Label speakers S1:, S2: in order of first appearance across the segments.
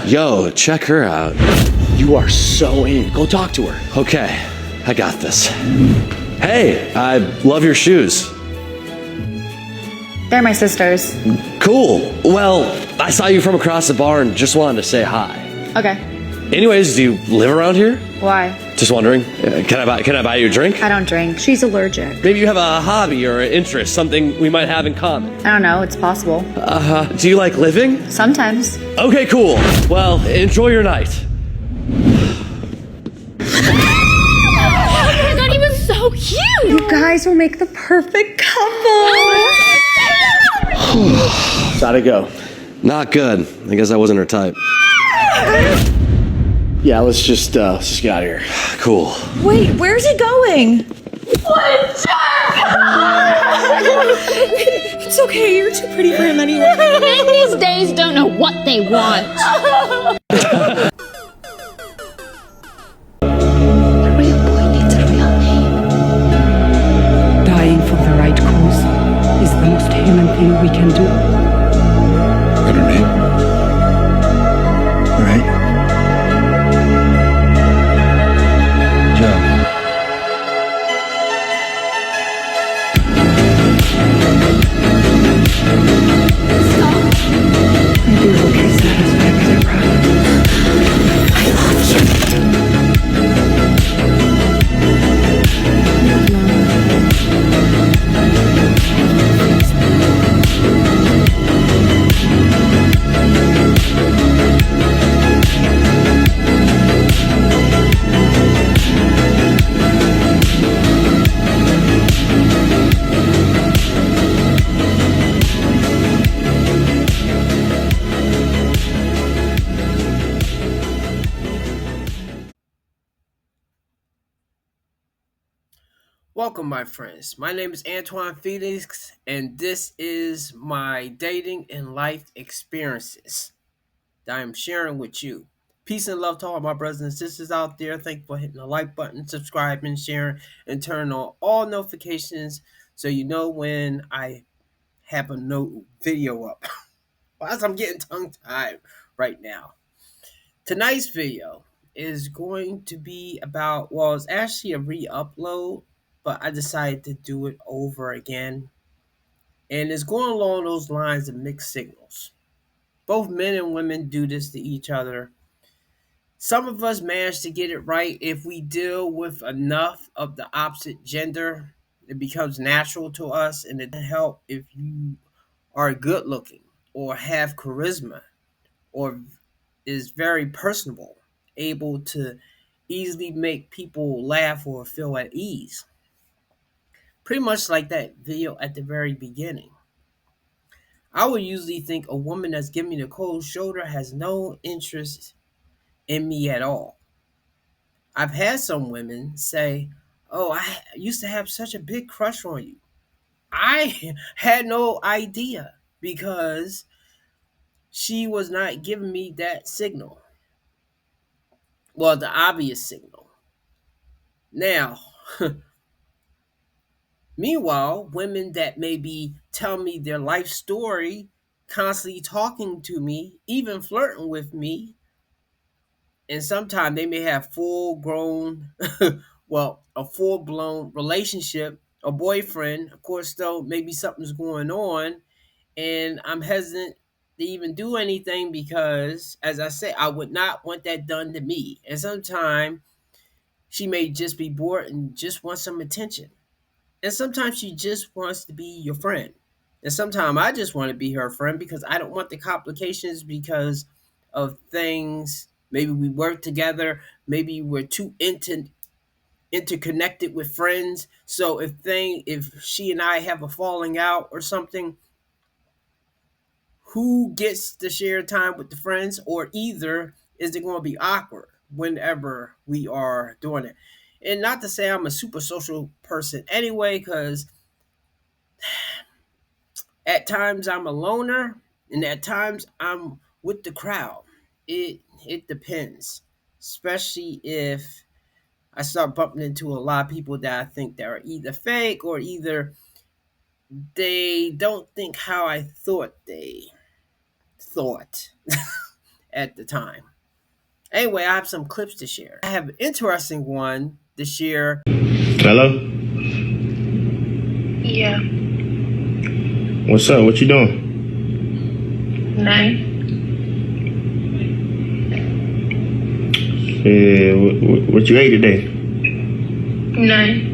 S1: Yo, check her out.
S2: You are so in. Go talk to her.
S1: Okay, I got this. Hey, I love your shoes.
S3: They're my sisters.
S1: Cool. Well, I saw you from across the bar and just wanted to say hi.
S3: Okay.
S1: Anyways, do you live around here?
S3: Why?
S1: Just wondering. Can I buy you a drink?
S3: I don't drink. She's allergic.
S1: Maybe you have a hobby or an interest, something we might have in common.
S3: I don't know. It's possible.
S1: Do you like living?
S3: Sometimes.
S1: Okay, cool. Well, enjoy your night.
S4: Oh my god, he was so cute!
S3: You guys will make the perfect couple.
S2: How'd it go?
S1: Not good. I guess I wasn't her type.
S2: Yeah, let's just get out of here.
S1: Cool.
S5: Wait, where's he going?
S4: What a
S5: It's okay, you're too pretty for him anyway.
S4: Men these days don't know what they want.
S6: A real boy needs a real name.
S7: Dying for the right cause is the most human thing we can do.
S8: Got her name? All right. Joe.
S7: I do hope you're satisfied with your product.
S9: Welcome, my friends. My name is Antoine Felix, and this is my dating and life experiences that I'm sharing with you. Peace and love to all my brothers and sisters out there. Thank you for hitting the like button, subscribing, sharing, and turning on all notifications so you know when I have a new video up. As I'm getting tongue-tied right now. Tonight's video is going to be about, well, it's actually a re-upload, but I decided to do it over again. And it's going along those lines of mixed signals. Both men and women do this to each other. Some of us manage to get it right if we deal with enough of the opposite gender. It becomes natural to us, and it can help if you are good looking or have charisma or is very personable, able to easily make people laugh or feel at ease. Pretty much like that video at the very beginning. I would usually think a woman that's giving me the cold shoulder has no interest in me at all. I've had some women say, "Oh, I used to have such a big crush on you." I had no idea because she was not giving me that signal. Well, the obvious signal. Now, meanwhile, women that maybe tell me their life story, constantly talking to me, even flirting with me, and sometimes they may have full grown, well, a full blown relationship, a boyfriend. Of course, though, maybe something's going on, and I'm hesitant to even do anything because, as I say, I would not want that done to me. And sometimes she may just be bored and just want some attention. And sometimes she just wants to be your friend. And sometimes I just want to be her friend because I don't want the complications because of things. Maybe we work together. Maybe we're too interconnected with friends. So if she and I have a falling out or something, who gets to share time with the friends, or either is it going to be awkward whenever we are doing it? And not to say I'm a super social person anyway, because at times I'm a loner, and at times I'm with the crowd. It depends, especially if I start bumping into a lot of people that I think that are either fake or either they don't think how I thought they thought. at the time. Anyway, I have some clips to share. I have an interesting one to share.
S10: Hello?
S11: Yeah.
S10: What's up? What you doing?
S11: Nice.
S10: What you ate today?
S11: Nice.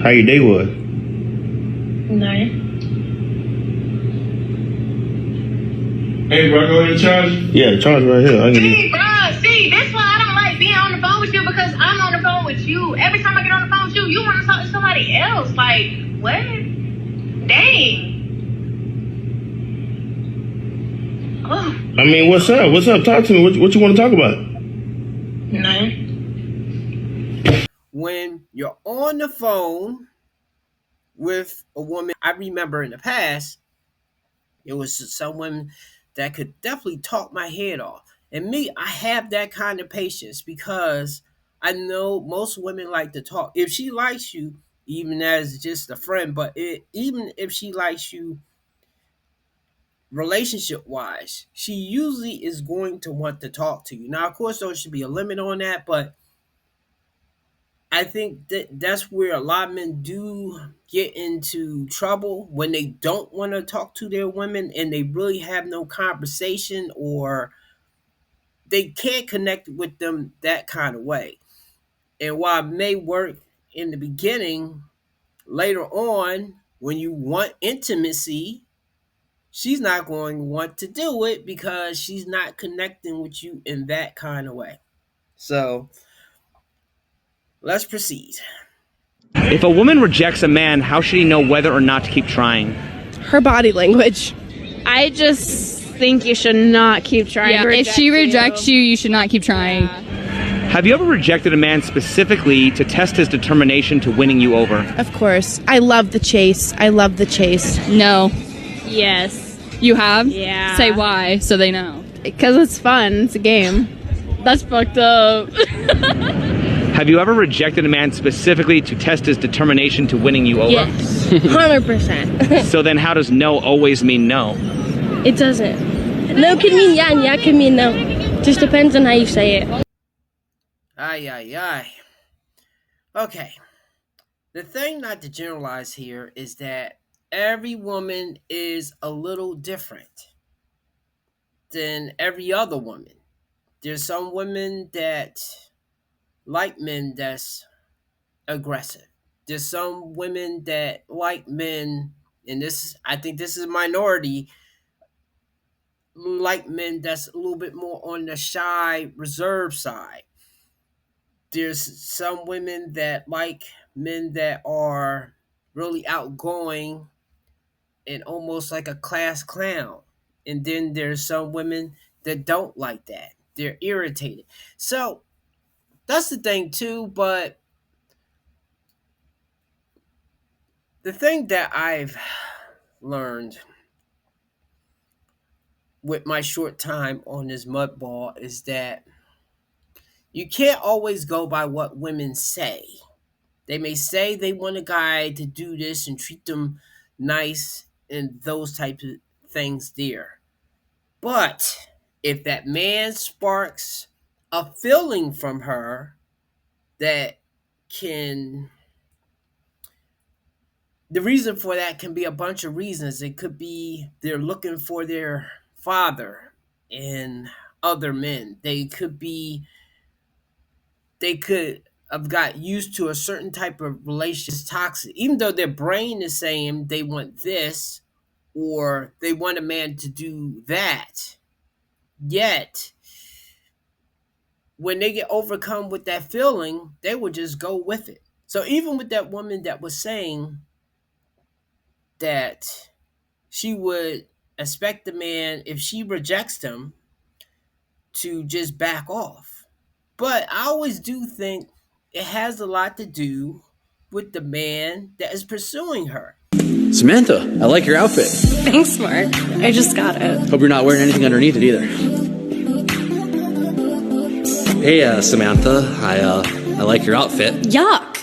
S10: How your day was?
S11: Nice.
S10: Hey, bro, go ahead and charge. Yeah, the charge right here.
S11: Hey, bro, see, that's why I don't like being on the phone with you, because I'm on the phone with you. Every time I get on the phone with you, you want to talk to somebody else. Like, what? Dang. Oh.
S10: I mean, what's up? What's up? Talk to me. What you want to talk about?
S11: Nice.
S9: When you're on the phone with a woman, I remember in the past, it was someone that could definitely talk my head off. And me, I have that kind of patience because I know most women like to talk. If she likes you, even as just a friend, but even if she likes you relationship wise, she usually is going to want to talk to you. Now, of course, there should be a limit on that, but I think that's where a lot of men do get into trouble when they don't want to talk to their women and they really have no conversation, or they can't connect with them that kind of way. And while it may work in the beginning, later on, when you want intimacy, she's not going to want to do it because she's not connecting with you in that kind of way. So let's proceed.
S12: If a woman rejects a man, how should he know whether or not to keep trying?
S5: Her body language.
S4: I just think you should not keep trying.
S13: Yeah, if she rejects you, you should not keep trying.
S4: Yeah.
S12: Have you ever rejected a man specifically to test his determination to winning you over?
S5: Of course. I love the chase. I love the chase.
S13: No.
S4: Yes.
S13: You have?
S4: Yeah.
S13: Say why, so they know.
S4: Because it's fun. It's a game.
S13: That's fucked up.
S12: Have you ever rejected a man specifically to test his determination to winning you over?
S14: Yes. 100%.
S12: So then how does no always mean no?
S14: It doesn't. No can mean yeah, and yeah can mean no. Just depends on how you say it.
S9: Ay. Okay. The thing not to generalize here is that every woman is a little different than every other woman. There's some women that like men that's aggressive. There's some women that like men, and I think this is a minority, like men that's a little bit more on the shy, reserved side. There's some women that like men that are really outgoing and almost like a class clown. And then there's some women that don't like that. They're irritated. So that's the thing too, but the thing that I've learned with my short time on this mud ball is that you can't always go by what women say. They may say they want a guy to do this and treat them nice and those types of things there. But if that man sparks a feeling from her that can... The reason for that can be a bunch of reasons. It could be they're looking for their father in other men. They could have got used to a certain type of relationship, toxic, even though their brain is saying they want this or they want a man to do that. Yet, when they get overcome with that feeling, they will just go with it. So even with that woman that was saying that she would expect the man, if she rejects him, to just back off. But I always do think it has a lot to do with the man that is pursuing her.
S1: Samantha, I like your outfit.
S3: Thanks, Mark. I just got it.
S1: Hope you're not wearing anything underneath it either. Hey, Samantha, I like your outfit.
S6: Yuck.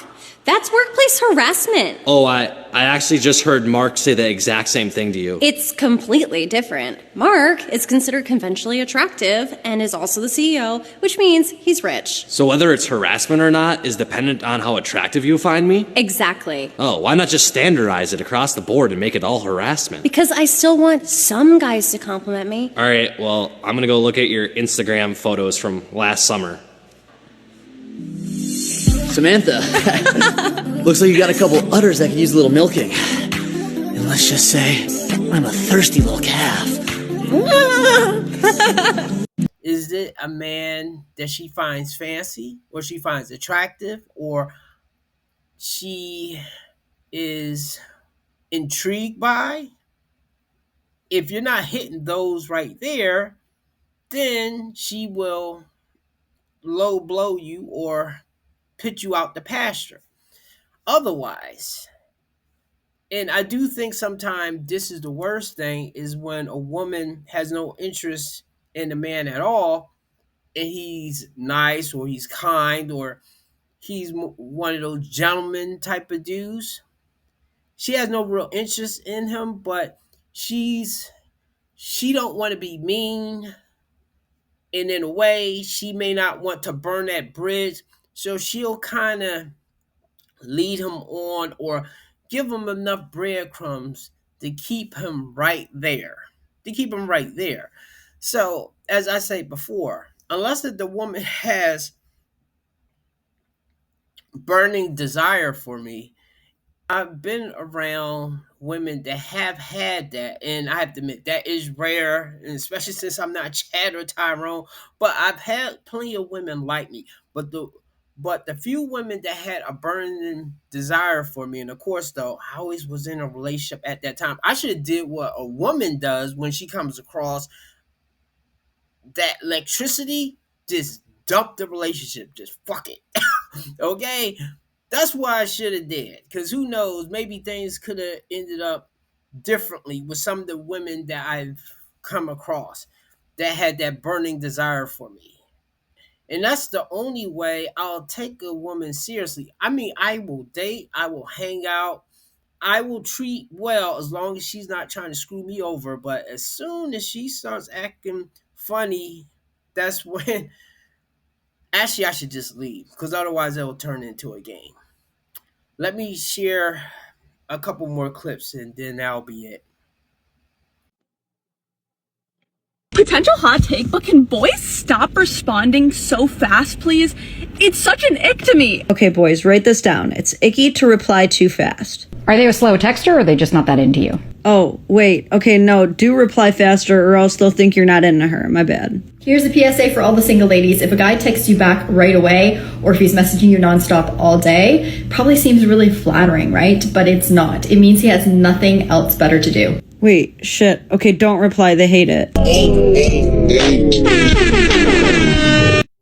S6: That's workplace
S15: workplace harassment.
S1: Oh, I actually just heard Mark say the exact same thing to you.
S15: It's completely different. Mark is considered conventionally attractive and is also the CEO, which means he's rich.
S1: So whether it's harassment or not is dependent on how attractive you find me?
S15: Exactly.
S1: Oh, why not just standardize it across the board and make it all harassment?
S15: Because I still want some guys to compliment me.
S1: All right, well, I'm gonna go look at your Instagram photos from last summer.
S2: Samantha, looks like you got a couple udders that can use a little milking. And let's just say, I'm a thirsty little calf.
S9: Is it a man that she finds fancy, or she finds attractive, or she is intrigued by? If you're not hitting those right there, then she will low blow you or put you out the pasture. Otherwise, and I do think sometimes this is the worst thing, is when a woman has no interest in a man at all, and he's nice or he's kind or he's one of those gentleman type of dudes. She has no real interest in him, but she don't want to be mean, and in a way she may not want to burn that bridge, so she'll kind of lead him on or give him enough breadcrumbs to keep him right there. So, as I said before, unless that the woman has burning desire for me, I've been around women that have had that, and I have to admit that is rare, and especially since I'm not Chad or Tyrone. But I've had plenty of women like me. But the few women that had a burning desire for me, and of course, though, I always was in a relationship at that time. I should have did what a woman does when she comes across that electricity. Just dump the relationship. Just fuck it. Okay? That's what I should have did. Because who knows, maybe things could have ended up differently with some of the women that I've come across that had that burning desire for me. And that's the only way I'll take a woman seriously. I mean, I will date, I will hang out, I will treat well as long as she's not trying to screw me over. But as soon as she starts acting funny, that's when actually I should just leave, because otherwise it will turn into a game. Let me share a couple more clips and then that'll be it.
S16: Potential hot take, but can boys stop responding so fast, please? It's such an ick to me.
S17: Okay, boys, write this down. It's icky to reply too fast.
S18: Are they a slow texter or are they just not that into you?
S17: Oh, wait. Okay, no, do reply faster or else they'll think you're not into her. My bad.
S19: Here's a PSA for all the single ladies. If a guy texts you back right away, or if he's messaging you nonstop all day, probably seems really flattering, right? But it's not. It means he has nothing else better to do.
S17: Wait, shit. Okay, don't reply. They hate it.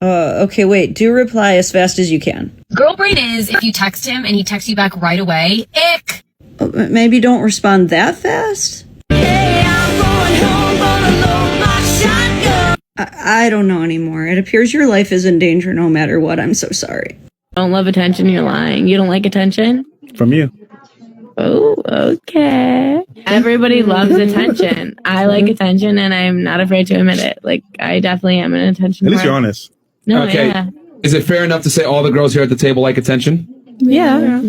S17: Okay, wait. Do reply as fast as you can.
S20: Girl brain is if you text him and he texts you back right away, ick.
S17: Maybe don't respond that fast? I don't know anymore. It appears your life is in danger no matter what. I'm so sorry.
S14: Don't love attention, you're lying. You don't like attention?
S10: From you.
S14: Oh, okay. Everybody loves attention. I like attention and I'm not afraid to admit it. Like, I definitely am an attention.
S10: At least you're honest.
S14: No,
S12: okay.
S14: Yeah.
S12: Is it fair enough to say all the girls here at the table like attention?
S14: Yeah.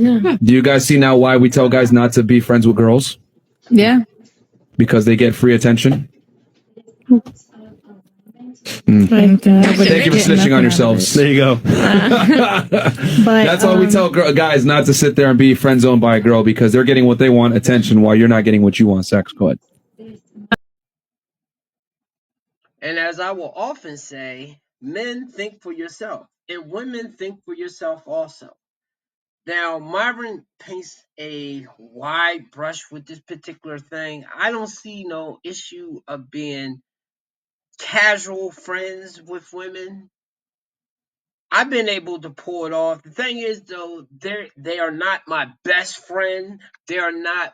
S12: Do you guys see now why we tell guys not to be friends with girls?
S14: Yeah.
S12: Because they get free attention?
S14: Thank
S12: you for snitching on yourselves.
S10: There you go.
S12: That's why we tell guys not to sit there and be friend zoned by a girl, because they're getting what they want, attention, while you're not getting what you want, sex. Go ahead.
S9: And as I will often say, men think for yourself, and women think for yourself also. Now, Myron paints a wide brush with this particular thing. I don't see no issue of being casual friends with women. I've been able to pull it off. The thing is, though, they are not my best friend. They are not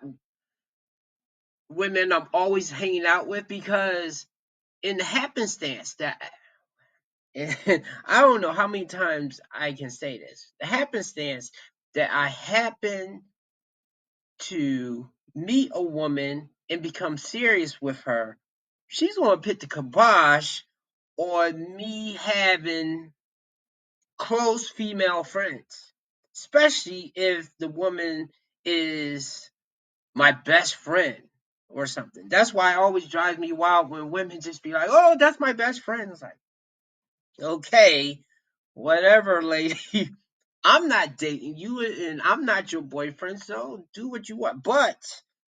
S9: women I'm always hanging out with, because in the happenstance that, and I don't know how many times I can say this, the happenstance that I happen to meet a woman and become serious with her, she's going to put the kibosh on me having close female friends, especially if the woman is my best friend or something. That's why it always drives me wild when women just be like, "Oh, that's my best friend." It's like, okay, whatever, lady. I'm not dating you and I'm not your boyfriend, so do what you want. But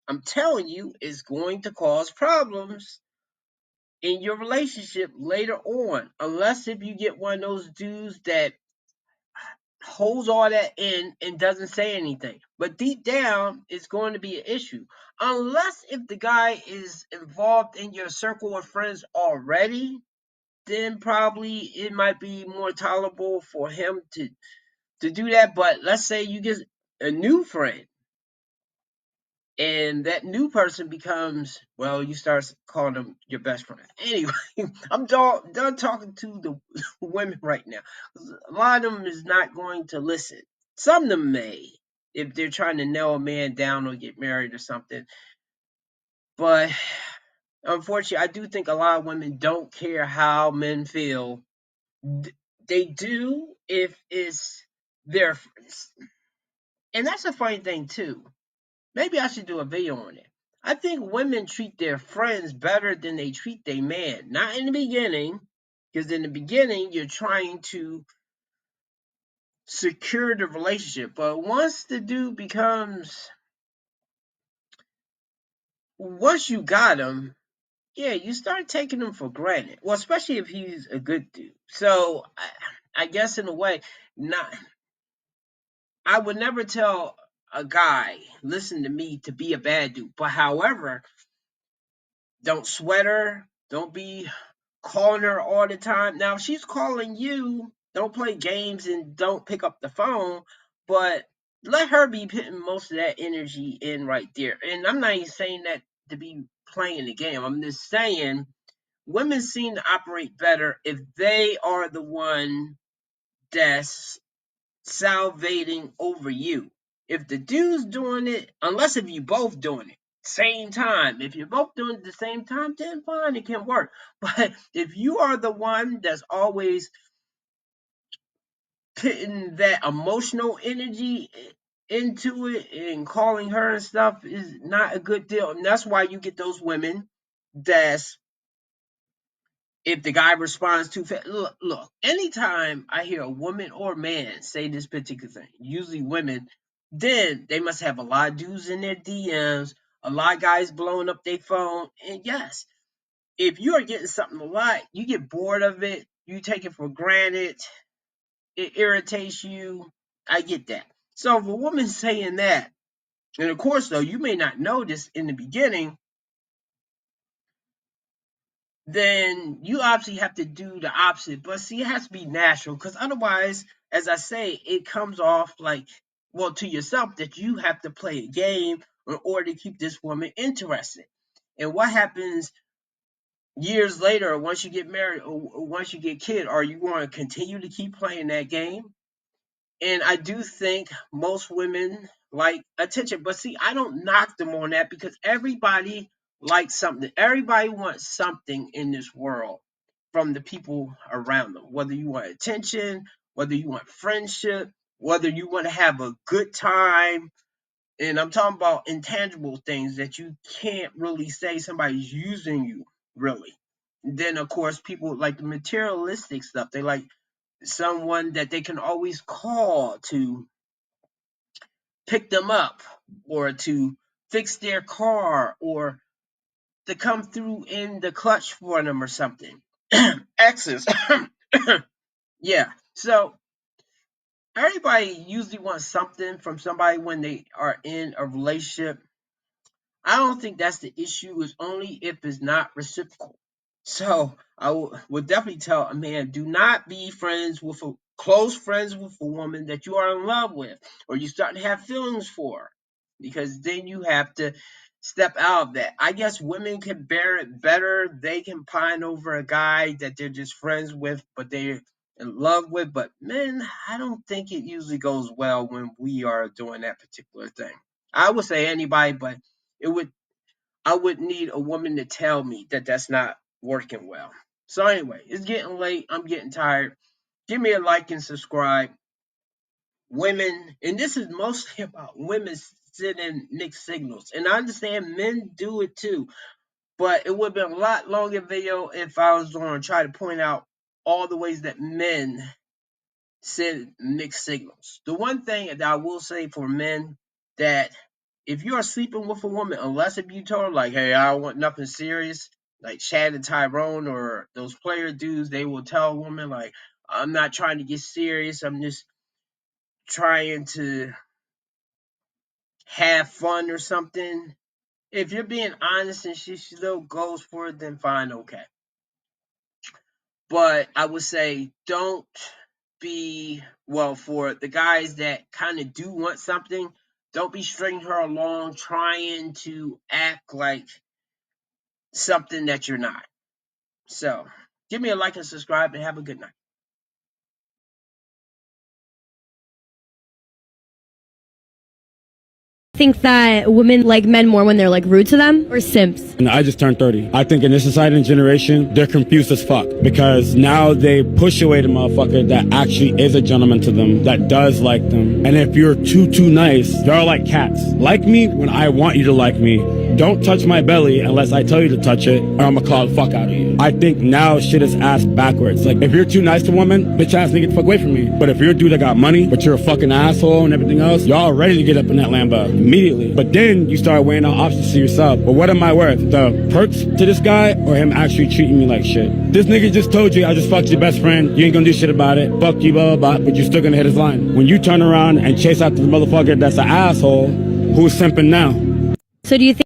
S9: I'm telling you, it's going to cause problems in your relationship later on. Unless if you get one of those dudes that holds all that in and doesn't say anything. But deep down, it's going to be an issue. Unless if the guy is involved in your circle of friends already, then probably it might be more tolerable for him to do that. But let's say you get a new friend and that new person becomes, well, you start calling them your best friend. Anyway, I'm done talking to the women right now. A lot of them is not going to listen. Some of them may, if they're trying to nail a man down or get married or something. But unfortunately, I do think a lot of women don't care how men feel. They do if it's their, and that's a funny thing too. Maybe I should do a video on it. I think women treat their friends better than they treat their man. Not in the beginning, because in the beginning you're trying to secure the relationship. But once the dude becomes, once you got him, yeah, you start taking him for granted. Well, especially if he's a good dude. So I guess in a way, not. I would never tell a guy, listen to me, to be a bad dude. But however, don't sweat her. Don't be calling her all the time. Now, if she's calling you, don't play games and don't pick up the phone, but let her be putting most of that energy in right there. And I'm not even saying that to be playing the game. I'm just saying women seem to operate better if they are the one that's salivating over you. If the dude's doing it, unless if you both doing it same time, if you're both doing it at the same time, then fine, it can work. But if you are the one that's always putting that emotional energy into it and calling her and stuff is not a good deal. And that's why you get those women that's, if the guy responds too fast, look, anytime I hear a woman or man say this particular thing, usually women, then they must have a lot of dudes in their DMs, a lot of guys blowing up their phone. And yes, if you are getting something a lot, you get bored of it, you take it for granted, it irritates you. I get that. So if a woman's saying that, and of course, though, you may not know this in the beginning, then you obviously have to do the opposite. But see, it has to be natural because otherwise, as I say, it comes off like, well, to yourself that you have to play a game in order to keep this woman interested. And what happens years later, once you get married or once you get kid, are you going to continue to keep playing that game? And I do think most women like attention. But see, I don't knock them on that because everybody likes something. Everybody wants something in this world from the people around them. Whether you want attention, whether you want friendship, whether you want to have a good time. And I'm talking about intangible things that you can't really say somebody's using you, really. And then, of course, people like the materialistic stuff. They like someone that they can always call to pick them up or to fix their car or to come through in the clutch for them or something. Exes. Yeah. So everybody usually wants something from somebody when they are in a relationship. I don't think that's the issue. It's only if it's not reciprocal. So I would definitely tell a man, do not be close friends with a woman that you are in love with or you start to have feelings for, because then you have to step out of that. I guess women can bear it better. They can pine over a guy that they're just friends with, but they're in love with. But men, I don't think it usually goes well when we are doing that particular thing. I would say anybody, but I would need a woman to tell me that that's not working well. So anyway, it's getting late. I'm getting tired. Give me a like and subscribe. Women, and this is mostly about women sending mixed signals. And I understand men do it too. But it would have been a lot longer video if I was going to try to point out all the ways that men send mixed signals. The one thing that I will say for men, that if you are sleeping with a woman, unless if you told her like, hey, I don't want nothing serious, like Chad and Tyrone or those player dudes, they will tell a woman like, I'm not trying to get serious, I'm just trying to have fun or something. If you're being honest and she still goes for it, then fine, okay. But I would say don't be, well, for the guys that kind of do want something, don't be stringing her along trying to act like something that you're not. So give me a like and subscribe and have a good night.
S21: Think that women like men more when they're like rude to them, or simps?
S22: And I just turned 30. I think in this society and generation, they're confused as fuck because now they push away the motherfucker that actually is a gentleman to them, that does like them. And if you're too nice, y'all like cats. Like me when I want you to like me. Don't touch my belly unless I tell you to touch it, or I'm gonna call the fuck out of you. I think now shit is ass backwards. Like, if you're too nice to a woman, bitch ass nigga, get the fuck away from me. But if you're a dude that got money, but you're a fucking asshole and everything else, y'all ready to get up in that Lambo immediately. But then you start weighing out options to yourself. But what am I worth? The perks to this guy, or him actually treating me like shit? This nigga just told you I just fucked your best friend. You ain't gonna do shit about it. Fuck you, blah, blah, blah. But you're still gonna hit his line. When you turn around and chase after the motherfucker that's an asshole, who's simping now?
S21: So do you think